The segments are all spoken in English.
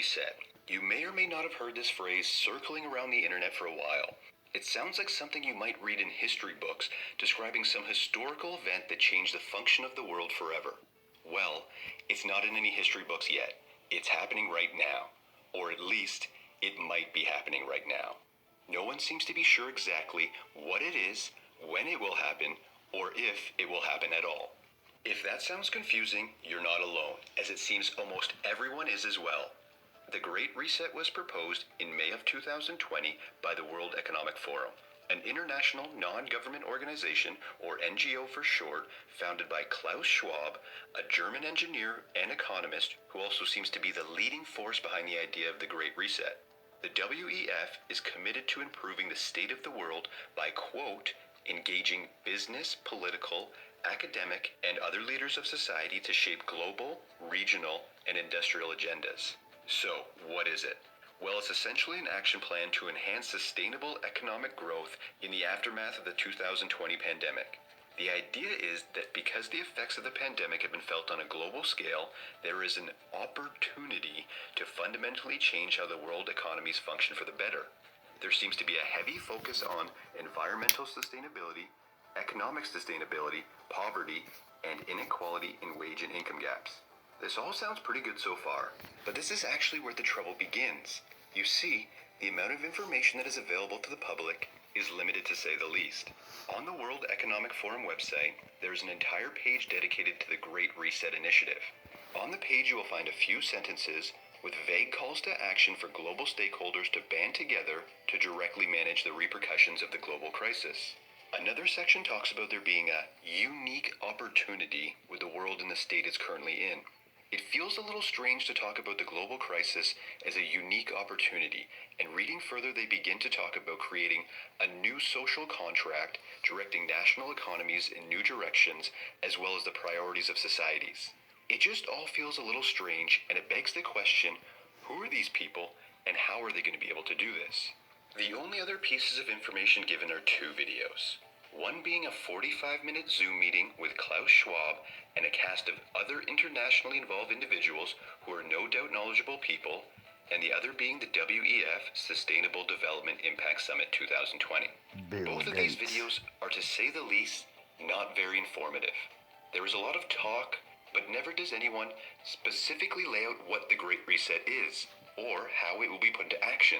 Reset. You may or may not have heard this phrase circling around the internet for a while. It sounds like something you might read in history books describing some historical event that changed the function of the world forever. Well, it's not in any history books yet. It's happening right now. Or at least, it might be happening right now. No one seems to be sure exactly what it is, when it will happen, or if it will happen at all. If that sounds confusing, you're not alone, as it seems almost everyone is as well. The Great Reset was proposed in May of 2020 by the World Economic Forum, an international non-government organization, or NGO for short, founded by Klaus Schwab, a German engineer and economist who also seems to be the leading force behind the idea of the Great Reset. The WEF is committed to improving the state of the world by, quote, engaging business, political, academic, and other leaders of society to shape global, regional, and industrial agendas. So, what is it? Well, it's essentially an action plan to enhance sustainable economic growth in the aftermath of the 2020 pandemic. The idea is that because the effects of the pandemic have been felt on a global scale, there is an opportunity to fundamentally change how the world economies function for the better. There seems to be a heavy focus on environmental sustainability, economic sustainability, poverty, and inequality in wage and income gaps. This all sounds pretty good so far, but this is actually where the trouble begins. You see, the amount of information that is available to the public is limited to say the least. On the World Economic Forum website, there is an entire page dedicated to the Great Reset Initiative. On the page you will find a few sentences with vague calls to action for global stakeholders to band together to directly manage the repercussions of the global crisis. Another section talks about there being a unique opportunity with the world and the state it's currently in. It feels a little strange to talk about the global crisis as a unique opportunity, and reading further they begin to talk about creating a new social contract directing national economies in new directions as well as the priorities of societies. It just all feels a little strange, and it begs the question, who are these people and how are they going to be able to do this? The only other pieces of information given are two videos. One being a 45-minute Zoom meeting with Klaus Schwab and a cast of other internationally involved individuals who are no doubt knowledgeable people, and the other being the WEF Sustainable Development Impact Summit 2020. Both of these videos are, to say the least, not very informative. There is a lot of talk, but never does anyone specifically lay out what the Great Reset is, or how it will be put into action.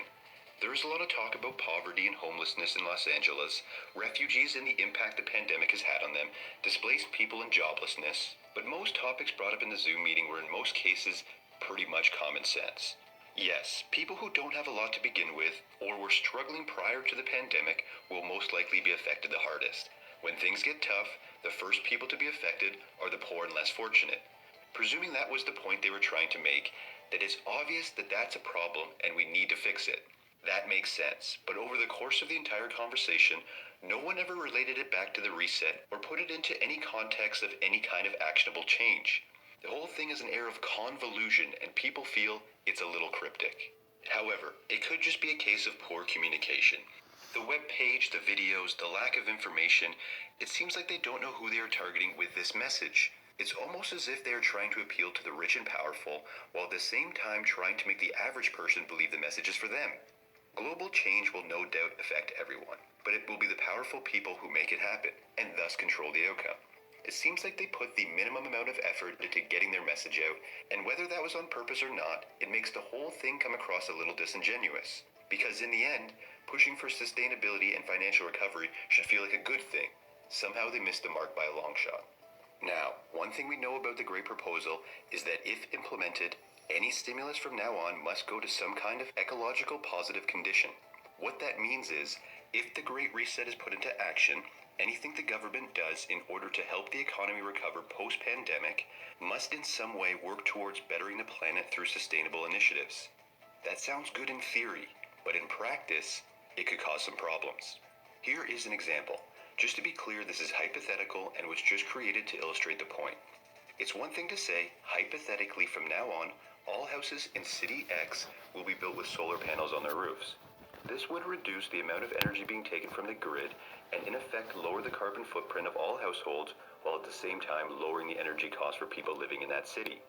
There is a lot of talk about poverty and homelessness in Los Angeles, refugees and the impact the pandemic has had on them, displaced people and joblessness, but most topics brought up in the Zoom meeting were in most cases pretty much common sense. Yes, people who don't have a lot to begin with, or were struggling prior to the pandemic, will most likely be affected the hardest. When things get tough, the first people to be affected are the poor and less fortunate. Presuming that was the point they were trying to make, that it's obvious that that's a problem and we need to fix it. That makes sense, but over the course of the entire conversation, no one ever related it back to the reset or put it into any context of any kind of actionable change. The whole thing has an air of convolution and people feel it's a little cryptic. However, it could just be a case of poor communication. The web page, the videos, the lack of information, it seems like they don't know who they are targeting with this message. It's almost as if they are trying to appeal to the rich and powerful, while at the same time trying to make the average person believe the message is for them. Global change will no doubt affect everyone, but it will be the powerful people who make it happen, and thus control the outcome. It seems like they put the minimum amount of effort into getting their message out, and whether that was on purpose or not, it makes the whole thing come across a little disingenuous. Because in the end, pushing for sustainability and financial recovery should feel like a good thing. Somehow they missed the mark by a long shot. Now, one thing we know about the Great Proposal is that if implemented, any stimulus from now on must go to some kind of ecological positive condition. What that means is, if the Great Reset is put into action, anything the government does in order to help the economy recover post-pandemic must in some way work towards bettering the planet through sustainable initiatives. That sounds good in theory, but in practice, it could cause some problems. Here is an example. Just to be clear, this is hypothetical and was just created to illustrate the point. It's one thing to say, hypothetically from now on, all houses in City X will be built with solar panels on their roofs. This would reduce the amount of energy being taken from the grid and in effect lower the carbon footprint of all households while at the same time lowering the energy cost for people living in that city.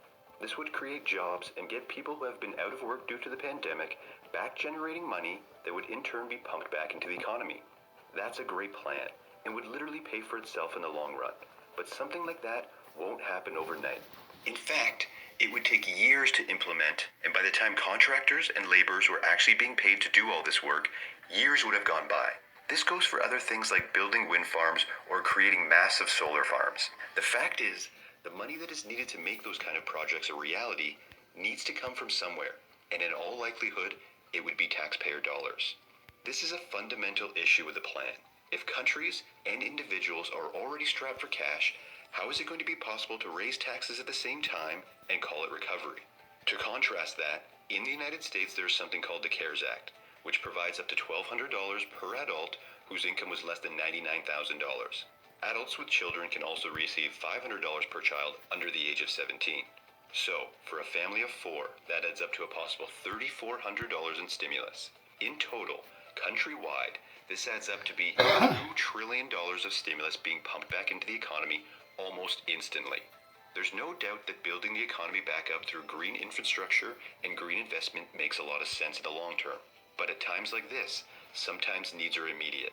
This would create jobs and get people who have been out of work due to the pandemic back generating money that would in turn be pumped back into the economy. That's a great plan and would literally pay for itself in the long run. But something like that won't happen overnight. In fact, it would take years to implement, and by the time contractors and laborers were actually being paid to do all this work, years would have gone by. This goes for other things like building wind farms or creating massive solar farms. The fact is, the money that is needed to make those kind of projects a reality needs to come from somewhere, and in all likelihood, it would be taxpayer dollars. This is a fundamental issue with the plan. If countries and individuals are already strapped for cash, how is it going to be possible to raise taxes at the same time and call it recovery? To contrast that, in the United States there's something called the CARES Act, which provides up to $1,200 per adult whose income was less than $99,000. Adults with children can also receive $500 per child under the age of 17. So, for a family of 4, that adds up to a possible $3,400 in stimulus. In total, countrywide, this adds up to be $2 trillion of stimulus being pumped back into the economy almost instantly. There's no doubt that building the economy back up through green infrastructure and green investment makes a lot of sense in the long term. But at times like this, sometimes needs are immediate.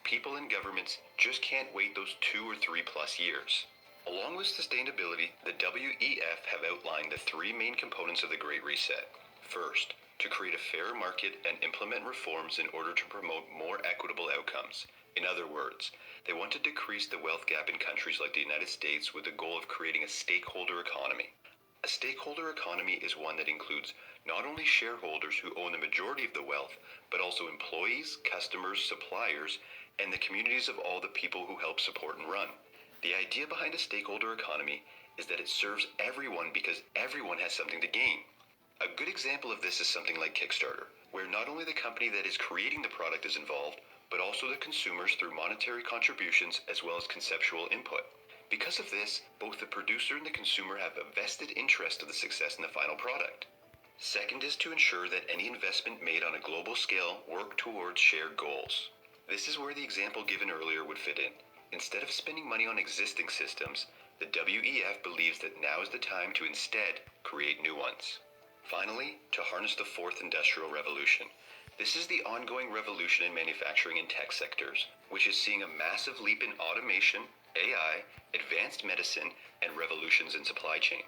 People and governments just can't wait those 2 or 3 plus years. Along with sustainability, the WEF have outlined the 3 main components of the Great Reset. First, to create a fair market and implement reforms in order to promote more equitable outcomes. In other words, they want to decrease the wealth gap in countries like the United States with the goal of creating a stakeholder economy. A stakeholder economy is one that includes not only shareholders who own the majority of the wealth, but also employees, customers, suppliers, and the communities of all the people who help support and run. The idea behind a stakeholder economy is that it serves everyone because everyone has something to gain. A good example of this is something like Kickstarter, where not only the company that is creating the product is involved, but also the consumers through monetary contributions as well as conceptual input. Because of this, both the producer and the consumer have a vested interest of the success in the final product. Second is to ensure that any investment made on a global scale work towards shared goals. This is where the example given earlier would fit in. Instead of spending money on existing systems, the WEF believes that now is the time to instead create new ones. Finally, to harness the 4th industrial revolution. This is the ongoing revolution in manufacturing and tech sectors, which is seeing a massive leap in automation, AI, advanced medicine, and revolutions in supply chain.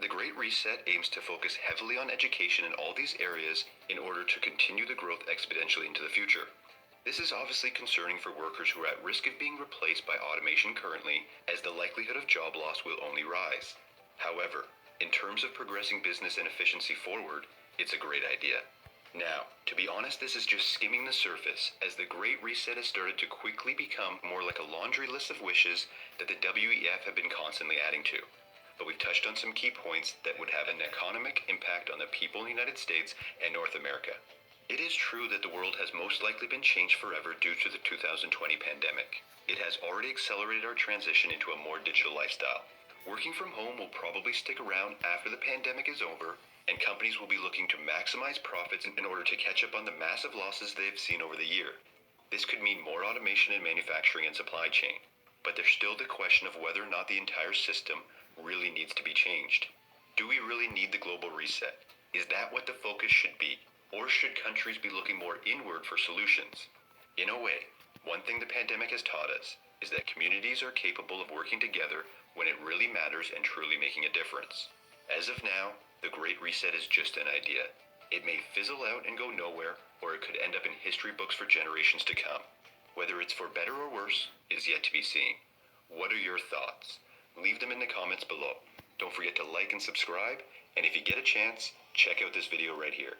The Great Reset aims to focus heavily on education in all these areas in order to continue the growth exponentially into the future. This is obviously concerning for workers who are at risk of being replaced by automation currently, as the likelihood of job loss will only rise. However, in terms of progressing business and efficiency forward, it's a great idea. Now, to be honest, this is just skimming the surface, as the Great Reset has started to quickly become more like a laundry list of wishes that the WEF have been constantly adding to. But we've touched on some key points that would have an economic impact on the people in the United States and North America. It is true that the world has most likely been changed forever due to the 2020 pandemic. It has already accelerated our transition into a more digital lifestyle. Working from home will probably stick around after the pandemic is over, and companies will be looking to maximize profits in order to catch up on the massive losses they have seen over the year. This could mean more automation in manufacturing and supply chain, but there's still the question of whether or not the entire system really needs to be changed. Do we really need the global reset? Is that what the focus should be? Or should countries be looking more inward for solutions? In a way, one thing the pandemic has taught us is that communities are capable of working together when it really matters and truly making a difference. As of now, the Great Reset is just an idea. It may fizzle out and go nowhere, or it could end up in history books for generations to come. Whether it's for better or worse is yet to be seen. What are your thoughts? Leave them in the comments below. Don't forget to like and subscribe, and if you get a chance, check out this video right here.